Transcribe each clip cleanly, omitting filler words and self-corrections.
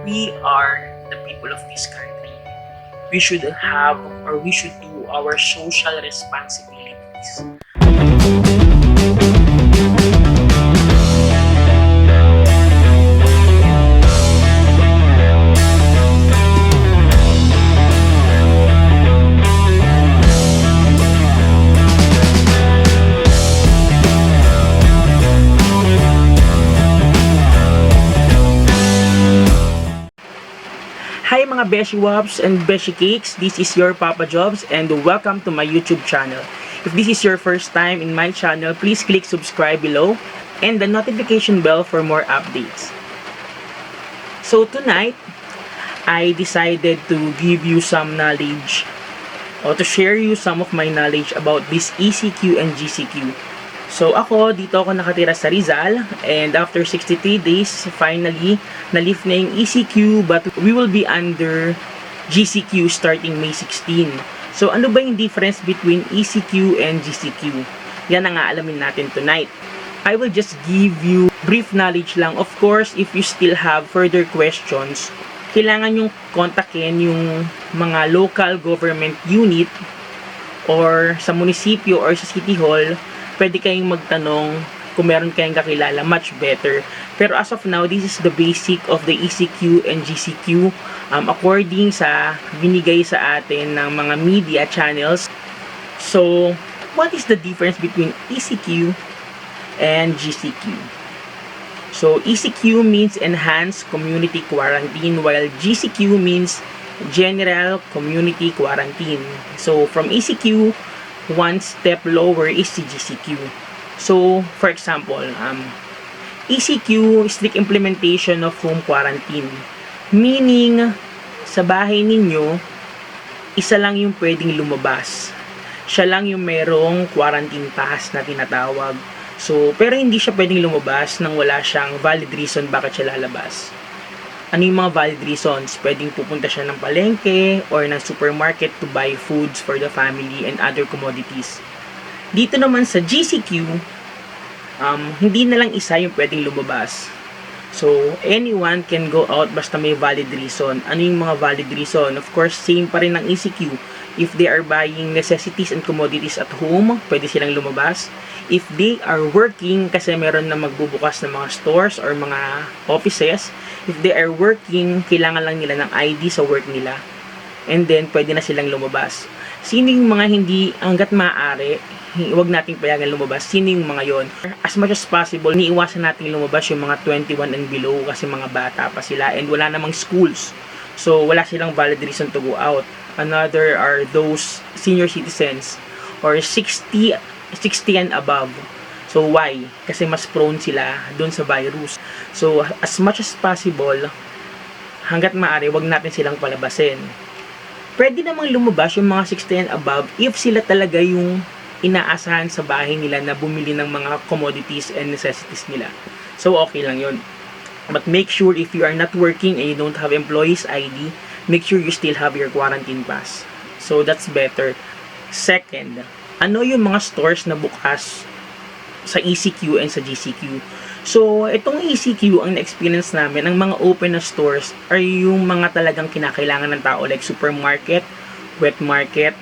we are the people of this country. We should have or we should do our social responsibilities. Hi mga BESHIEWAPS and BESHIECAKES, this is your Papa Jobs and welcome to my YouTube channel. If this is your first time in my channel, please click subscribe below and the notification bell for more updates. So tonight, I decided to give you some knowledge or to share you some of my knowledge about this ECQ and GCQ. So dito ako nakatira sa Rizal and after 63 days, finally, na-lift na yung ECQ but we will be under GCQ starting May 16. So ano ba yung difference between ECQ and GCQ? Yan ang aalamin natin tonight. I will just give you brief knowledge lang. Of course, if you still have further questions, kailangan yung kontakin yung mga local government unit or sa munisipyo or sa city hall. Pwede kayong magtanong kung meron kayong kakilala, much better. Pero as of now, this is the basic of the ECQ and GCQ according sa binigay sa atin ng mga media channels. So, what is the difference between ECQ and GCQ? So, ECQ means Enhanced Community Quarantine while GCQ means General Community Quarantine. So, from ECQ, one step lower is the GCQ. So, for example, ECQ, strict implementation of home quarantine. Meaning, sa bahay ninyo, isa lang yung pwedeng lumabas. Siya lang yung merong quarantine pass na tinatawag. So, pero hindi siya pwedeng lumabas nang wala siyang valid reason bakit siya lalabas. Ano yung mga valid reasons? Pwedeng pupunta siya ng palengke or ng supermarket to buy foods for the family and other commodities. Dito naman sa GCQ, hindi na lang isa yung pwedeng lumabas. So, anyone can go out basta may valid reason. Ano yung mga valid reason? Of course, same pa rin ng ECQ. If they are buying necessities and commodities at home, pwede silang lumabas. If they are working, kasi meron na magbubukas ng mga stores or mga offices, if they are working, kailangan lang nila ng ID sa work nila. And then, pwede na silang lumabas. Sino yung mga hindi, hanggat maaari, huwag nating payagan lumabas. Sino yung mga yon? As much as possible, niiwasan natin lumabas yung mga 21 and below kasi mga bata pa sila and wala namang schools. So, wala silang valid reason to go out. Another are those senior citizens or 60 and above. So, why? Kasi mas prone sila dun sa virus. So, as much as possible, hanggat maaari, wag natin silang palabasin. Pwede namang lumabas yung mga 60 and above if sila talaga yung inaasahan sa bahay nila na bumili ng mga commodities and necessities nila. So, okay lang yun. But make sure if you are not working and you don't have employees ID, make sure you still have your quarantine pass. So, that's better. Second, ano yung mga stores na bukas sa ECQ and sa GCQ? So, itong ECQ, ang na-experience namin, ang mga open na stores are yung mga talagang kinakailangan ng tao like supermarket, wet market,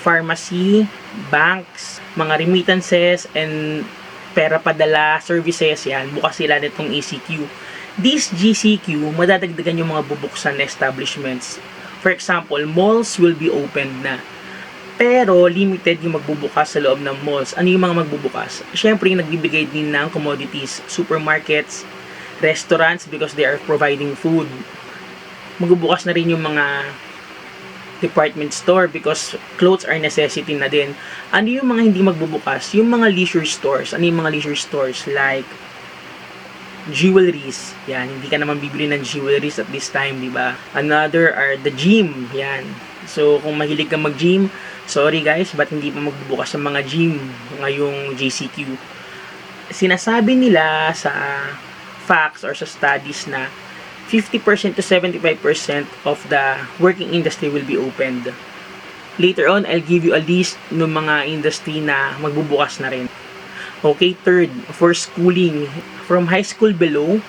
pharmacy, banks, mga remittances, and pera padala, services, yan. Bukas sila nitong ECQ. This GCQ, madadagdagan yung mga bubuksan na establishments. For example, malls will be opened na. Pero, limited yung magbubukas sa loob ng malls. Ano yung mga magbubukas? Siyempre, yung nagbibigay din ng commodities, supermarkets, restaurants because they are providing food. Magbubukas na rin yung mga department store because clothes are necessity na din. Ano yung mga hindi magbubukas? Yung mga leisure stores. Ano yung mga leisure stores? Like, jewelries. Yan, hindi ka naman bibili ng jewelries at this time, di ba? Another are the gym. Yan. So, kung mahilig ka mag-gym, sorry guys, ba't hindi pa magbubukas sa mga gym ngayong GCQ? Sinasabi nila sa facts or sa studies na 50% to 75% of the working industry will be opened. Later on, I'll give you a list ng mga industry na magbubukas na rin. Okay, third, for schooling, from high school below,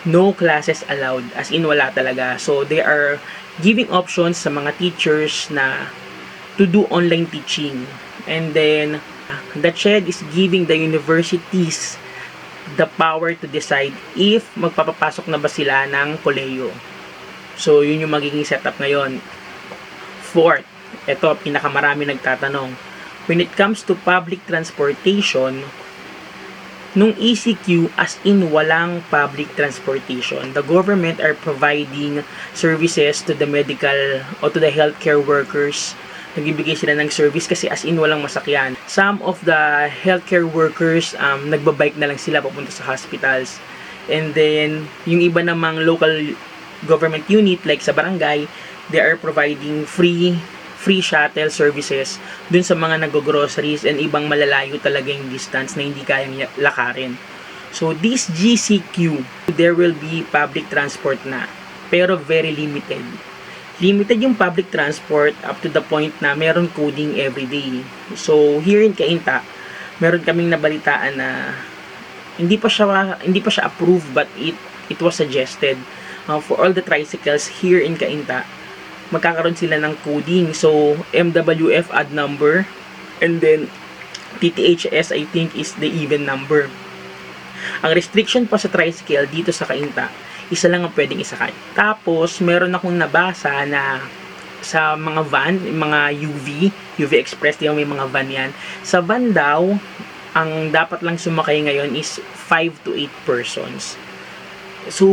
no classes allowed. As in, wala talaga. So, they are giving options sa mga teachers na to do online teaching. And then, the CHED is giving the universities the power to decide if magpapapasok na ba sila ng kolehiyo. So, yun yung magiging setup ngayon. Fourth, ito, pinakamarami nagtatanong. When it comes to public transportation, nung ECQ, as in walang public transportation. The government are providing services to the medical o to the healthcare workers. Nagbibigay sila ng service kasi as in walang masakyan. Some of the healthcare workers, nagbabike na lang sila papunta sa hospitals. And then, yung iba namang local government unit like sa barangay, they are providing free shuttle services dun sa mga nag-groceries and ibang malalayo talaga yung distance na hindi kayang lakarin. So, this GCQ, there will be public transport na, pero very limited. Limited yung public transport up to the point na meron coding everyday. So, here in Cainta, meron kaming nabalitaan na hindi pa siya approved but it was suggested for all the tricycles here in Cainta. Magkakaroon sila ng coding. So, MWF add number. And then, TTHS, I think, is the even number. Ang restriction pa sa tricycle dito sa Cainta, isa lang ang pwedeng isakay. Tapos, meron akong nabasa na sa mga van, mga UV Express, yung may mga van yan. Sa van daw, ang dapat lang sumakay ngayon is 5 to 8 persons. So,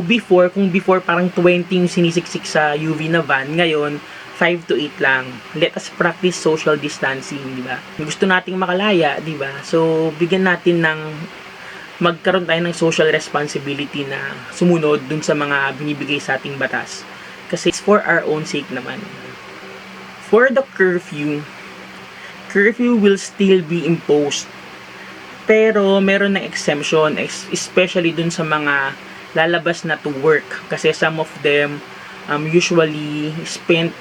kung before parang 20 yung sinisiksik sa UV na van, ngayon, 5 to 8 lang. Let us practice social distancing, di ba? Gusto nating makalaya, di ba? So, bigyan natin magkaroon tayo ng social responsibility na sumunod dun sa mga binibigay sa ating batas. Kasi it's for our own sake naman. For the curfew will still be imposed. Pero, meron ng exemption, especially dun sa mga lalabas na to work kasi some of them usually spend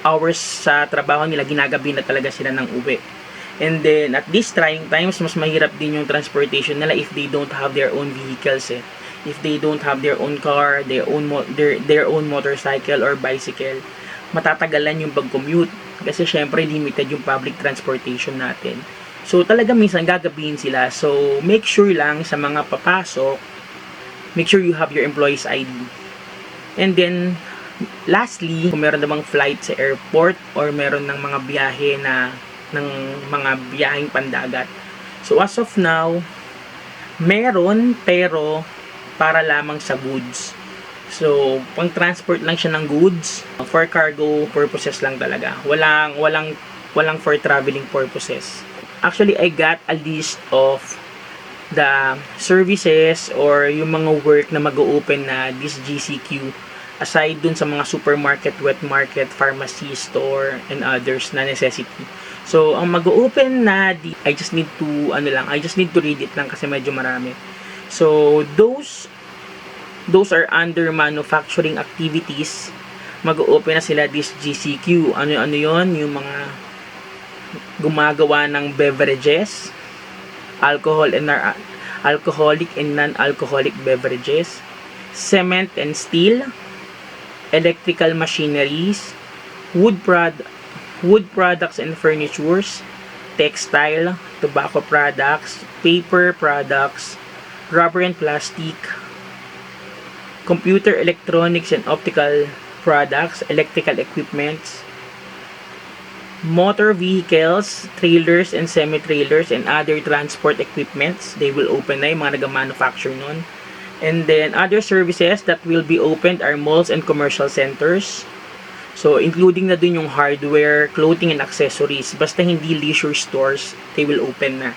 hours sa trabaho nila, ginagabi na talaga sila ng uwi. And then at these trying times, mas mahirap din yung transportation nila if they don't have their own vehicles if they don't have their own car, their own motorcycle or bicycle. Matatagalan yung pag-commute kasi syempre limited yung public transportation natin. So talaga minsan gagabihin sila. So make sure lang sa mga papasok, make sure you have your employee's ID. And then, lastly, kung meron namang flight sa airport or meron ng mga biyahe ng mga biyaheng pandagat. So, as of now, meron pero para lamang sa goods. So, pang-transport lang siya ng goods. For cargo purposes lang talaga. Walang for traveling purposes. Actually, I got a list of the services or yung mga work na mag-open na this GCQ aside dun sa mga supermarket, wet market, pharmacy, store, and others na necessity. So, ang mag-open na I just need to read it lang kasi medyo marami. So, those are under manufacturing activities. Mag-open na sila this GCQ. Ano yon? Yung mga gumagawa ng beverages, alcoholic and non-alcoholic beverages, cement and steel, electrical machineries, wood products and furnitures, textile, tobacco products, paper products, rubber and plastic, computer, electronics and optical products, electrical equipments, motor vehicles, trailers and semi-trailers and other transport equipments. They will open na yung mga nag-manufacture nun. And then other services that will be opened are malls and commercial centers. So including na dun yung hardware, clothing and accessories. Basta hindi leisure stores, they will open na.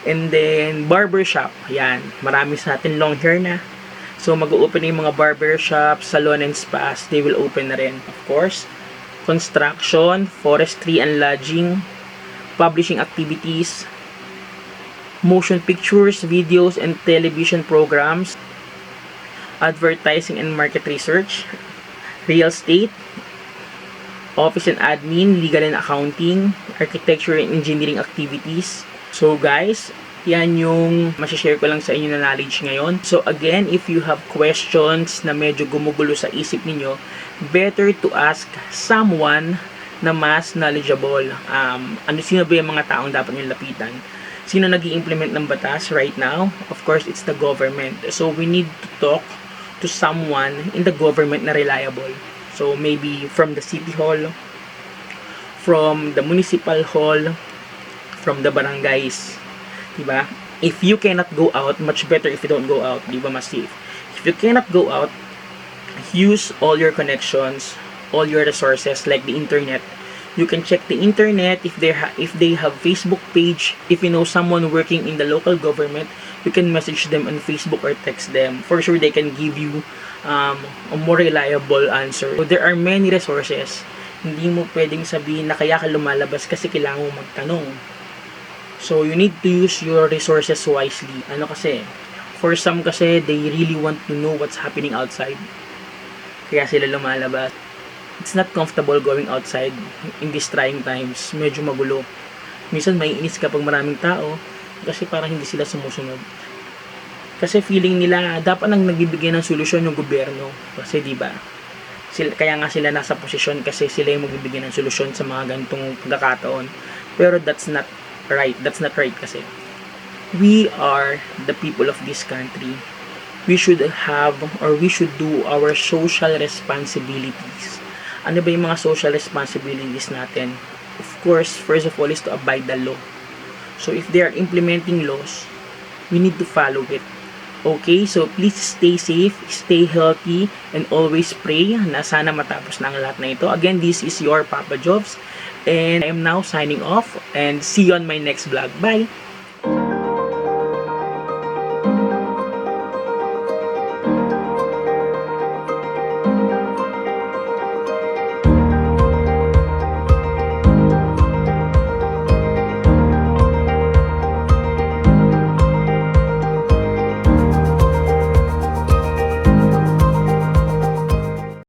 And then barbershop, yan. Marami sa atin long hair na. So mag-open na yung mga barbershop, salon and spas, they will open na rin, of course. Construction, forestry and lodging, publishing activities, motion pictures, videos and television programs, advertising and market research, real estate, office and admin, legal and accounting, architecture and engineering activities. So guys, Yan yung masashare ko lang sa inyo na knowledge ngayon. So again, if you have questions na medyo gumugulo sa isip ninyo, better to ask someone na mas knowledgeable. Sino ba yung mga taong dapat nyo lapitan? Sino nag-i-implement ng batas right now? Of course, it's the government. So we need to talk to someone in the government na reliable. So maybe from the city hall, from the municipal hall, from the barangays. Diba? If you cannot go out, much better if you don't go out. Diba, mas safe. If you cannot go out, use all your connections, all your resources like the internet. You can check the internet if they have Facebook page. If you know someone working in the local government, you can message them on Facebook or text them. For sure, they can give you a more reliable answer. So there are many resources. Hindi mo pwedeng sabihin na kaya ka lumalabas kasi kailangan mo magtanong. So you need to use your resources wisely. Kasi, for some kasi, they really want to know what's happening outside. Kaya sila lumalabas. It's not comfortable going outside in these trying times. Medyo magulo. Minsan may inis kapag maraming tao kasi parang hindi sila sumusunod. Kasi feeling nila dapat nang nagbibigay ng solusyon yung gobyerno. Kasi diba, kaya nga sila nasa posisyon kasi sila yung magbibigay ng solusyon sa mga ganitong pagkakataon. Pero that's not right. That's not right kasi. We are the people of this country. We should have or we should do our social responsibilities. Ano ba yung mga social responsibilities natin? Of course, first of all is to abide the law. So if they are implementing laws, we need to follow it. Okay, so please stay safe, stay healthy, and always pray na sana matapos na ang lahat na ito. Again, this is your Papa Jovs, and I am now signing off, and see you on my next vlog. Bye!